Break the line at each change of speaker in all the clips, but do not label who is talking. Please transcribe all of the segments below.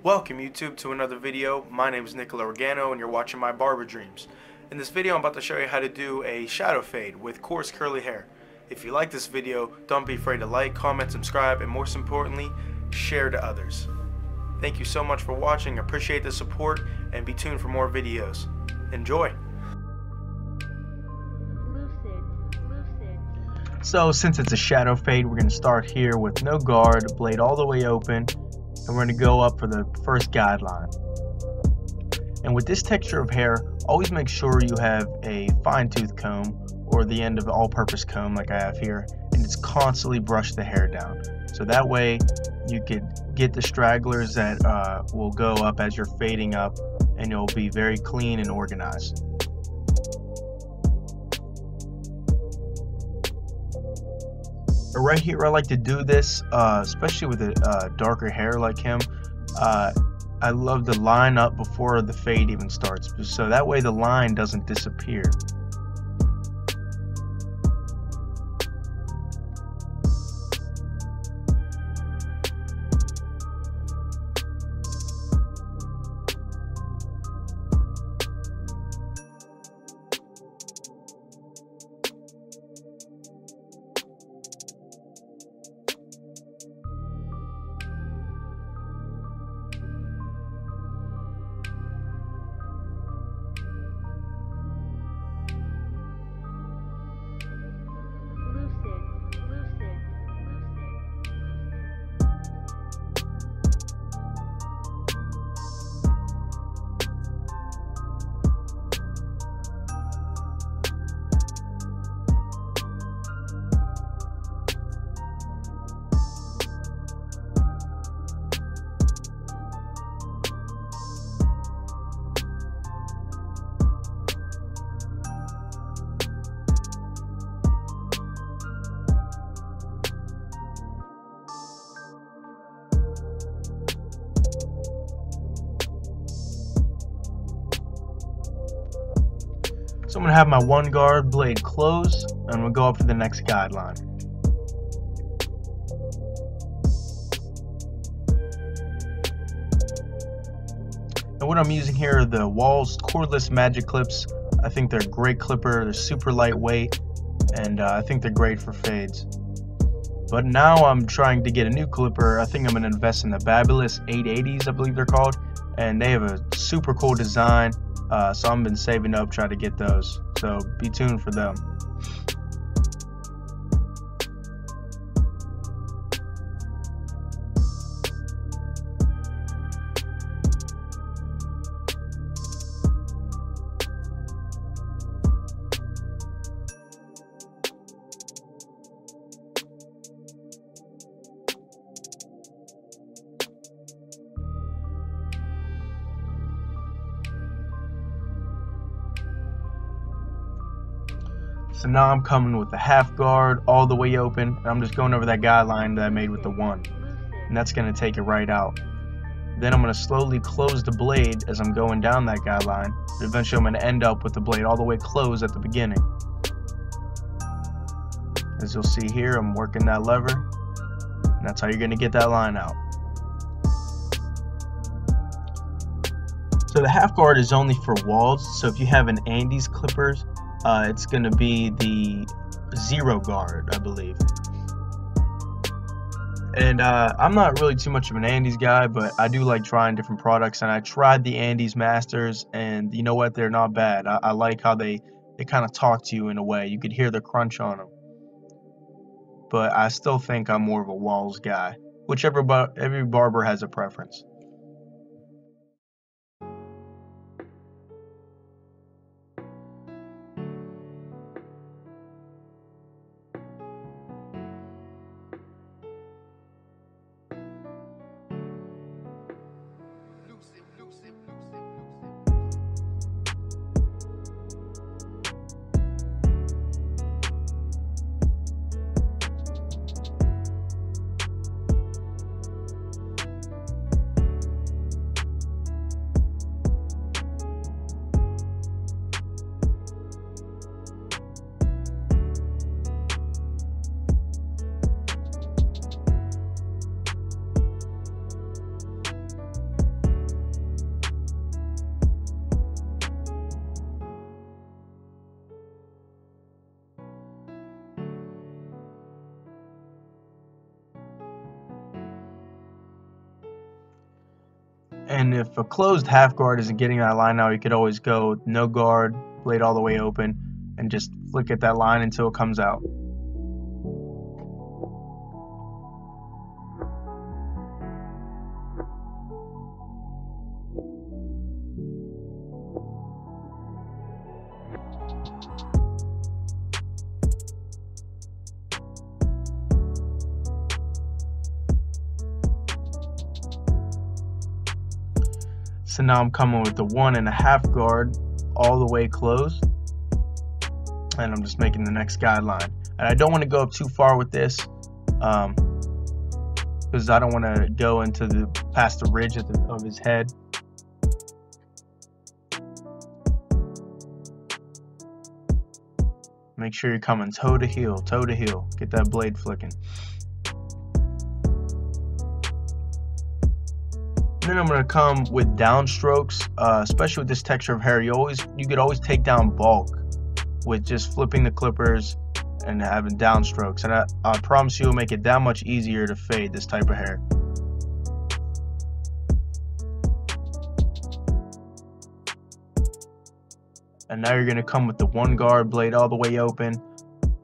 Welcome YouTube to another video. My name is Nicolo Rigano and you're watching my barber dreams. In this video I'm about to show you how to do a shadow fade with coarse curly hair. If you like this video, don't be afraid to like, comment, subscribe, and most importantly, share to others. Thank you so much for watching, appreciate the support, and be tuned for more videos. Enjoy!
So since it's a shadow fade, we're going to start here with no guard, blade all the way open, and we're going to go up for the first guideline. And with this texture of hair, always make sure you have a fine tooth comb or the end of an all-purpose comb like I have here, and just constantly brush the hair down. So that way you could get the stragglers that will go up as you're fading up, and it'll be very clean and organized. Right here I like to do this, especially with a darker hair like him. I love to line up before the fade even starts, so that way the line doesn't disappear. So I'm going to have my one guard blade close, and we'll go up for the next guideline. And what I'm using here are the Walls cordless magic clips. I think they're a great clipper, they're super lightweight, and I think they're great for fades. But now I'm trying to get a new clipper. I think I'm going to invest in the Fabulous 880s, I believe they're called, and they have a super cool design. So I've been saving up trying to get those, so be tuned for them. So now I'm coming with the half guard all the way open, and I'm just going over that guideline that I made with the one, and that's going to take it right out. Then I'm going to slowly close the blade as I'm going down that guideline, but eventually I'm going to end up with the blade all the way closed at the beginning. As you'll see here, I'm working that lever, and that's how you're going to get that line out. So the half guard is only for walls, so if you have an Andes clippers, it's going to be the 0 guard, I believe. And I'm not really too much of an Andes guy, but I do like trying different products, and I tried the Andes Masters, and you know what, they're not bad. I like how they kind of talk to you in a way. You could hear the crunch on them. But I still think I'm more of a Walls guy, which every barber has a preference. And if a closed half guard isn't getting that line out, you could always go no guard, blade all the way open, and just flick at that line until it comes out. So now I'm coming with the 1.5 guard all the way closed, and I'm just making the next guideline. And I don't want to go up too far with this because I don't want to go into the past the ridge of his head. Make sure you're coming toe to heel, toe to heel. Get that blade flicking. Then I'm gonna come with downstrokes, especially with this texture of hair. You could always take down bulk with just flipping the clippers and having downstrokes. And I promise you, it'll make it that much easier to fade this type of hair. And now you're gonna come with the 1 guard, blade all the way open.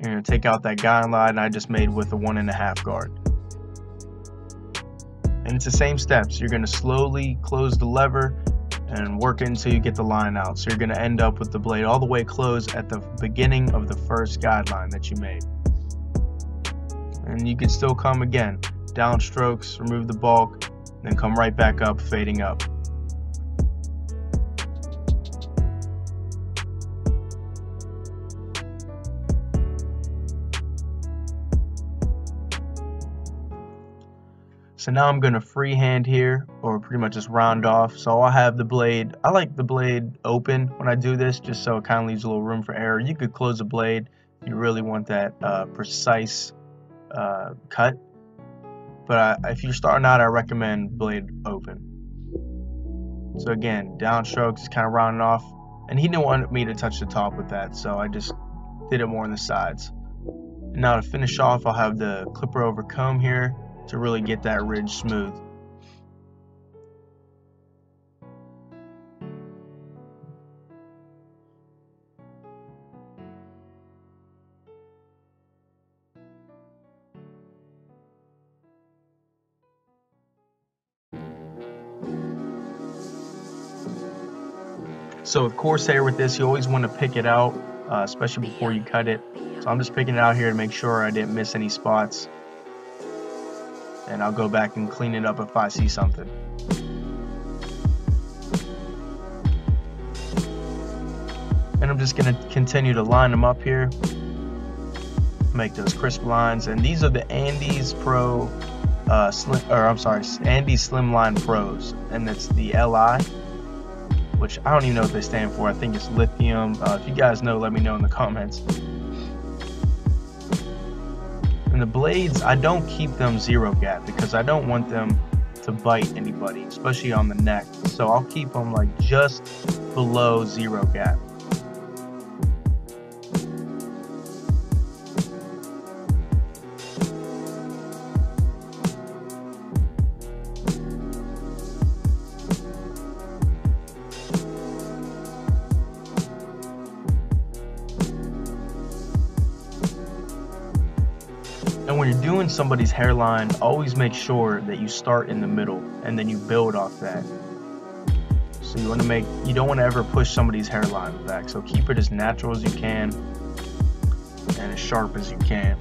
You're gonna take out that guideline I just made with the 1.5 guard. And it's the same steps. You're going to slowly close the lever and work until you get the line out. So you're going to end up with the blade all the way closed at the beginning of the first guideline that you made. And you can still come again, downstrokes, remove the bulk, then come right back up, fading up. So now I'm going to freehand here, or pretty much just round off. So I'll have the blade, I like the blade open when I do this, just so it kind of leaves a little room for error. You could close the blade if you really want that precise cut. But if you're starting out, I recommend blade open. So again, downstrokes, kind of rounding off. And he didn't want me to touch the top with that, so I just did it more on the sides. And now to finish off, I'll have the clipper over comb here to really get that ridge smooth. So with coarse hair with this, you always want to pick it out, especially before you cut it. So I'm just picking it out here to make sure I didn't miss any spots. And I'll go back and clean it up if I see something. And I'm just going to continue to line them up here, make those crisp lines. And these are the Andes Pro Andes Slimline Pros, and it's the LI, which I don't even know what they stand for. I think it's lithium. If you guys know, let me know in the comments. And the blades, I don't keep them 0 gap because I don't want them to bite anybody, especially on the neck. So I'll keep them like just below 0 gap. And when you're doing somebody's hairline, always make sure that you start in the middle and then you build off that. So you don't want to ever push somebody's hairline back. So keep it as natural as you can and as sharp as you can.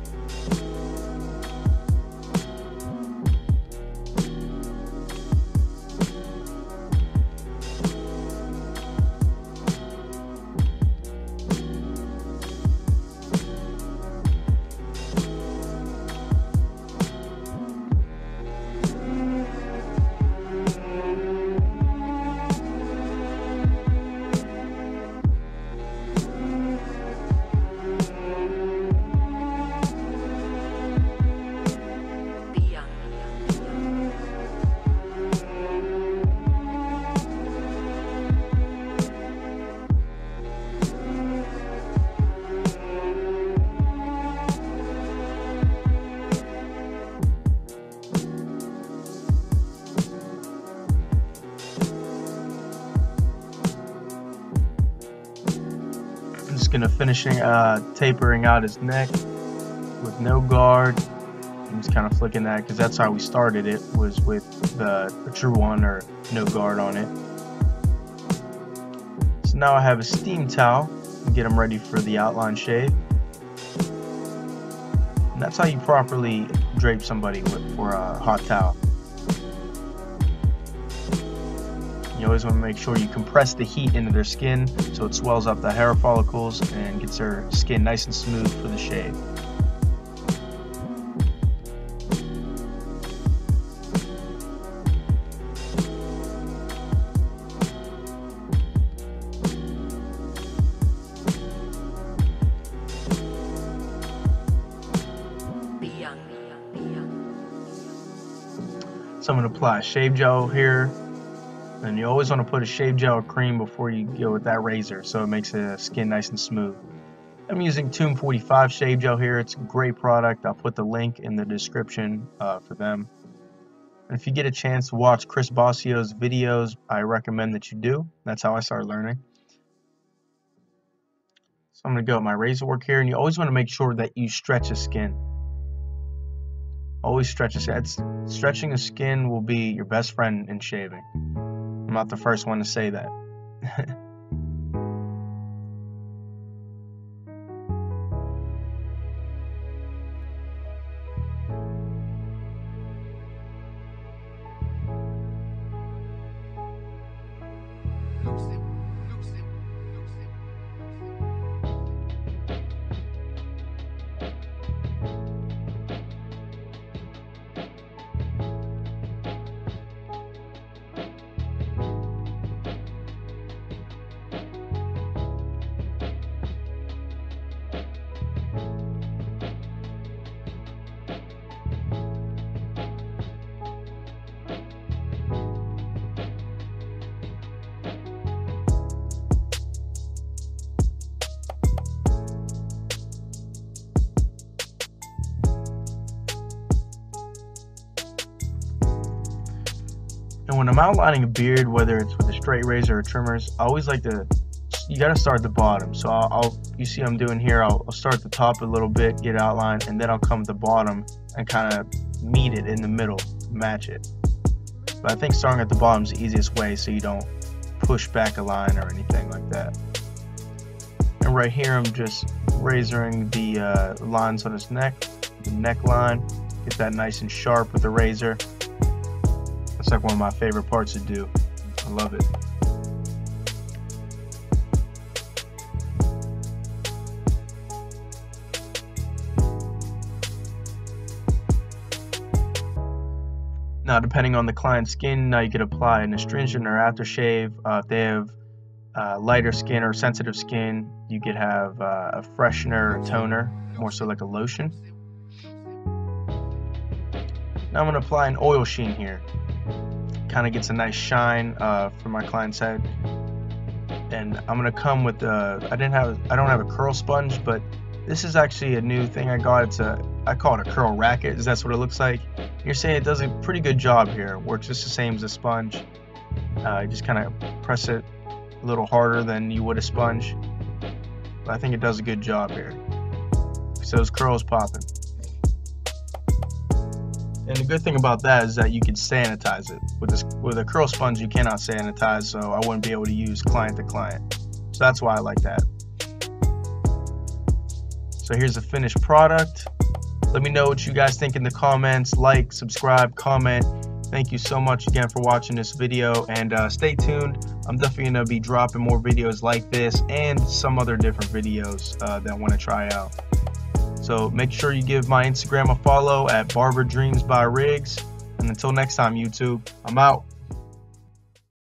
looking to finishing tapering out his neck with no guard. I'm just kind of flicking that because that's how we started it, was with the true one or no guard on it. So now I have a steam towel and get him ready for the outline shave. And that's how you properly drape somebody for a hot towel. You always want to make sure you compress the heat into their skin so it swells up the hair follicles and gets their skin nice and smooth for the shave. So I'm going to apply a shave gel here, and you always want to put a shave gel or cream before you go with that razor so it makes the skin nice and smooth. I'm using Tomb 45 shave gel here. It's a great product. I'll put the link in the description for them. And if you get a chance to watch Chris Bossio's videos, I recommend that you do. That's how I started learning. So I'm going to go with my razor work here, and you always want to make sure that you stretch the skin. Always stretch the skin. Stretching the skin will be your best friend in shaving. I'm not the first one to say that. And when I'm outlining a beard, whether it's with a straight razor or trimmers, I always like to, you got to start at the bottom. So you see I'm doing here, I'll start at the top a little bit, get outline, and then I'll come to the bottom and kind of meet it in the middle, match it. But I think starting at the bottom is the easiest way so you don't push back a line or anything like that. And right here I'm just razoring the lines on his neck, the neckline, get that nice and sharp with the razor. It's like one of my favorite parts to do. I love it. Now, depending on the client's skin, now you could apply an astringent or aftershave. If they have lighter skin or sensitive skin, you could have a freshener or toner, more so like a lotion. Now I'm going to apply an oil sheen here. Kind of gets a nice shine for my client's head. And I'm going to come with I don't have a curl sponge, but this is actually a new thing I got. I call it a curl racket, because that's what it looks like. You're saying it does a pretty good job here. It works just the same as a sponge. You just kind of press it a little harder than you would a sponge. But I think it does a good job here. So those curls popping. And the good thing about that is that you can sanitize it. With a curl sponge, you cannot sanitize, so I wouldn't be able to use client to client. So that's why I like that. So here's the finished product. Let me know what you guys think in the comments. Like, subscribe, comment. Thank you so much again for watching this video, and stay tuned. I'm definitely going to be dropping more videos like this and some other different videos that I want to try out. So make sure you give my Instagram a follow at Barber Dreams by Riggs. And until next time, YouTube, I'm out.